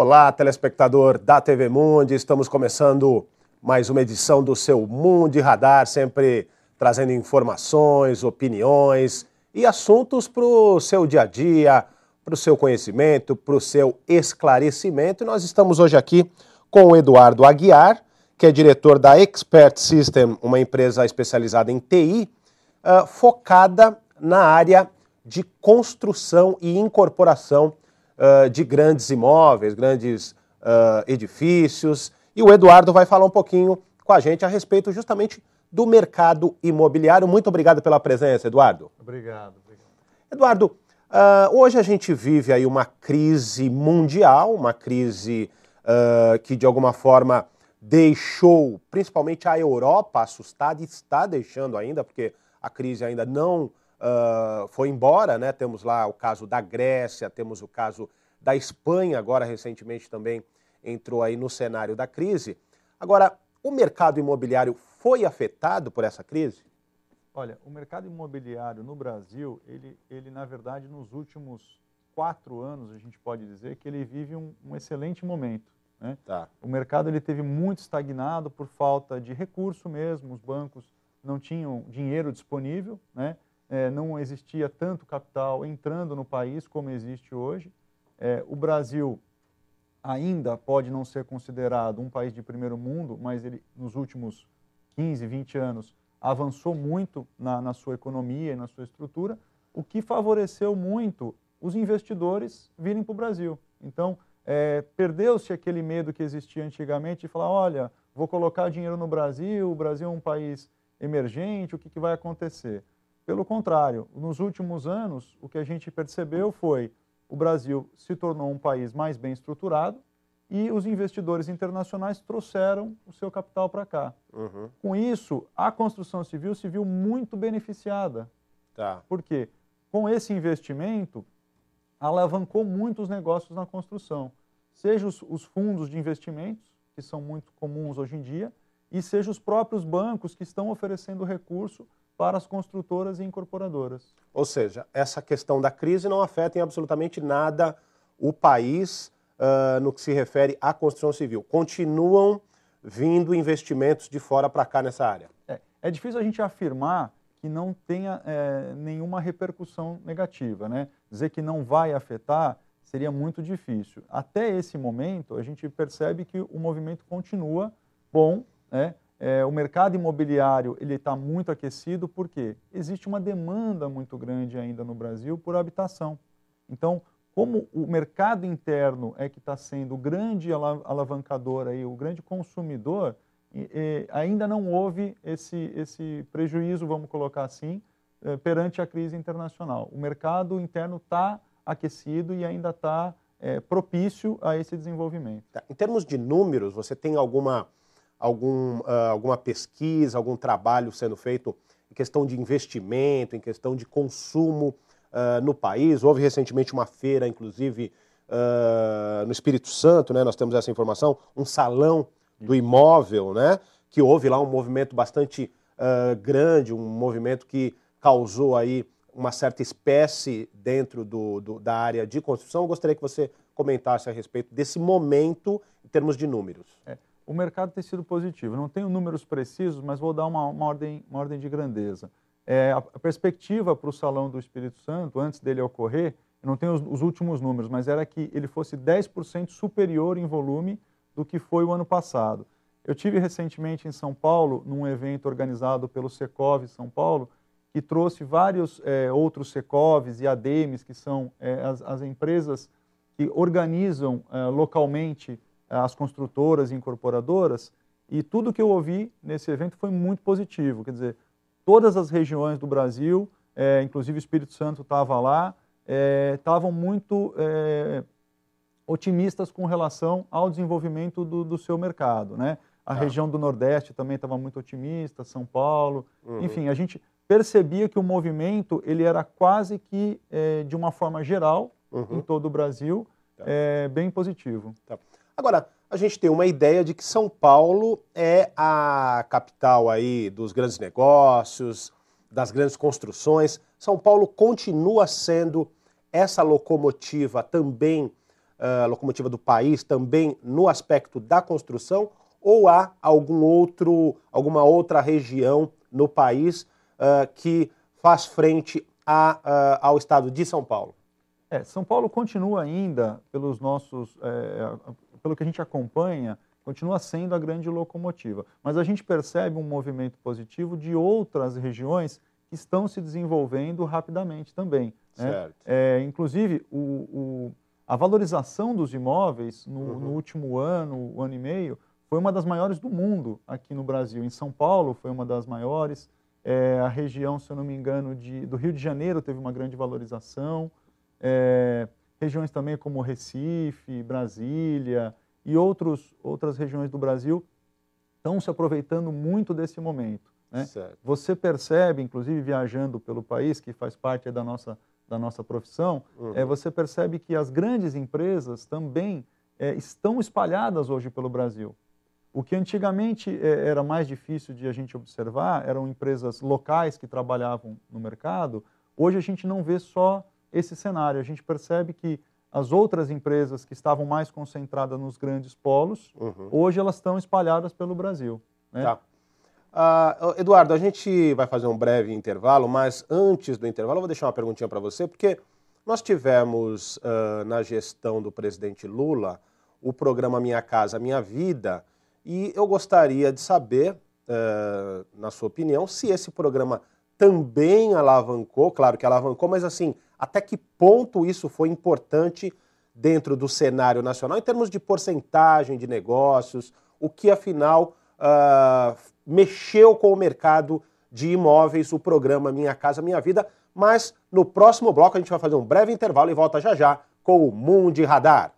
Olá, telespectador da TV Mundi, estamos começando mais uma edição do seu Mundi Radar, sempre trazendo informações, opiniões e assuntos para o seu dia a dia, para o seu conhecimento, para o seu esclarecimento. E nós estamos hoje aqui com o Eduardo Aguiar, que é diretor da Expert System, uma empresa especializada em TI, focada na área de construção e incorporação de grandes imóveis, grandes edifícios. E o Eduardo vai falar um pouquinho com a gente a respeito justamente do mercado imobiliário. Muito obrigado pela presença, Eduardo. Obrigado. Eduardo, hoje a gente vive aí uma crise mundial, uma crise que de alguma forma deixou principalmente a Europa assustada e está deixando ainda, porque a crise ainda não foi embora, né? Temos lá o caso da Grécia, temos o caso da Espanha, agora recentemente também entrou aí no cenário da crise. Agora, o mercado imobiliário foi afetado por essa crise? Olha, o mercado imobiliário no Brasil, ele na verdade, nos últimos 4 anos, a gente pode dizer que ele vive um excelente momento, né? Tá. O mercado ele teve muito estagnado por falta de recurso mesmo, os bancos não tinham dinheiro disponível, né? Não existia tanto capital entrando no país como existe hoje. O Brasil ainda pode não ser considerado um país de primeiro mundo, mas ele, nos últimos 15, 20 anos, avançou muito na sua economia e na sua estrutura, o que favoreceu muito os investidores virem para o Brasil. Então, perdeu-se aquele medo que existia antigamente de falar, olha, vou colocar dinheiro no Brasil, o Brasil é um país emergente, o que vai acontecer? Pelo contrário, nos últimos anos, o que a gente percebeu foi o Brasil se tornou um país mais bem estruturado e os investidores internacionais trouxeram o seu capital para cá. Uhum. Com isso, a construção civil se viu muito beneficiada. Tá. Porque com esse investimento, alavancou muito os negócios na construção. Seja os fundos de investimentos, que são muito comuns hoje em dia, e seja os próprios bancos que estão oferecendo recurso para as construtoras e incorporadoras. Ou seja, essa questão da crise não afeta em absolutamente nada o país no que se refere à construção civil. Continuam vindo investimentos de fora para cá nessa área. É difícil a gente afirmar que não tenha nenhuma repercussão negativa, né? Dizer que não vai afetar seria muito difícil. Até esse momento, a gente percebe que o movimento continua bom, né? O mercado imobiliário ele está muito aquecido porque existe uma demanda muito grande ainda no Brasil por habitação. Então, como o mercado interno é que está sendo o grande alavancador, aí, o grande consumidor, ainda não houve esse prejuízo, vamos colocar assim, perante a crise internacional. O mercado interno está aquecido e ainda está propício a esse desenvolvimento. Tá. Em termos de números, você tem alguma pesquisa, algum trabalho sendo feito em questão de investimento, em questão de consumo no país? Houve recentemente uma feira, inclusive, no Espírito Santo, né? Nós temos essa informação, um salão do imóvel, né? Que houve lá um movimento bastante grande, um movimento que causou aí uma certa espécie dentro da área de construção. Eu gostaria que você comentasse a respeito desse momento em termos de números. O mercado tem sido positivo. Não tenho números precisos, mas vou dar uma ordem de grandeza. A perspectiva para o Salão do Espírito Santo, antes dele ocorrer, eu não tenho os últimos números, mas era que ele fosse 10% superior em volume do que foi o ano passado. Eu tive recentemente em São Paulo, num evento organizado pelo Secov São Paulo, que trouxe vários outros Secovs e ADMs, que são as empresas que organizam localmente as construtoras e incorporadoras, e tudo que eu ouvi nesse evento foi muito positivo. Quer dizer, todas as regiões do Brasil, inclusive o Espírito Santo estava lá, estavam muito otimistas com relação ao desenvolvimento do seu mercado, né? A região do Nordeste também estava muito otimista, São Paulo, enfim, a gente percebia que o movimento ele era quase que, de uma forma geral, em todo o Brasil, bem positivo. Tá. Agora, a gente tem uma ideia de que São Paulo é a capital aí dos grandes negócios, das grandes construções. São Paulo continua sendo essa locomotiva também locomotiva do país também no aspecto da construção, ou há alguma outra região no país que faz frente ao estado de São Paulo? São Paulo continua ainda, pelo que a gente acompanha, continua sendo a grande locomotiva. Mas a gente percebe um movimento positivo de outras regiões que estão se desenvolvendo rapidamente também. Certo. Né? Inclusive, a valorização dos imóveis no último ano, um ano e meio, foi uma das maiores do mundo aqui no Brasil. Em São Paulo foi uma das maiores. A região, se eu não me engano, do Rio de Janeiro teve uma grande valorização. Regiões também como Recife, Brasília e outras regiões do Brasil estão se aproveitando muito desse momento. Né? Você percebe, inclusive viajando pelo país, que faz parte da nossa profissão, você percebe que as grandes empresas também estão espalhadas hoje pelo Brasil. O que antigamente era mais difícil de a gente observar, eram empresas locais que trabalhavam no mercado, hoje a gente não vê só esse cenário, a gente percebe que as outras empresas que estavam mais concentradas nos grandes polos, hoje elas estão espalhadas pelo Brasil. Né? Tá. Eduardo, a gente vai fazer um breve intervalo, mas antes do intervalo eu vou deixar uma perguntinha para você, porque nós tivemos na gestão do presidente Lula o programa Minha Casa Minha Vida, e eu gostaria de saber, na sua opinião, se esse programa também alavancou, claro que alavancou, mas assim, até que ponto isso foi importante dentro do cenário nacional, em termos de porcentagem de negócios, o que afinal mexeu com o mercado de imóveis, o programa Minha Casa Minha Vida. Mas no próximo bloco a gente vai fazer um breve intervalo e volta já já com o Mundo Radar.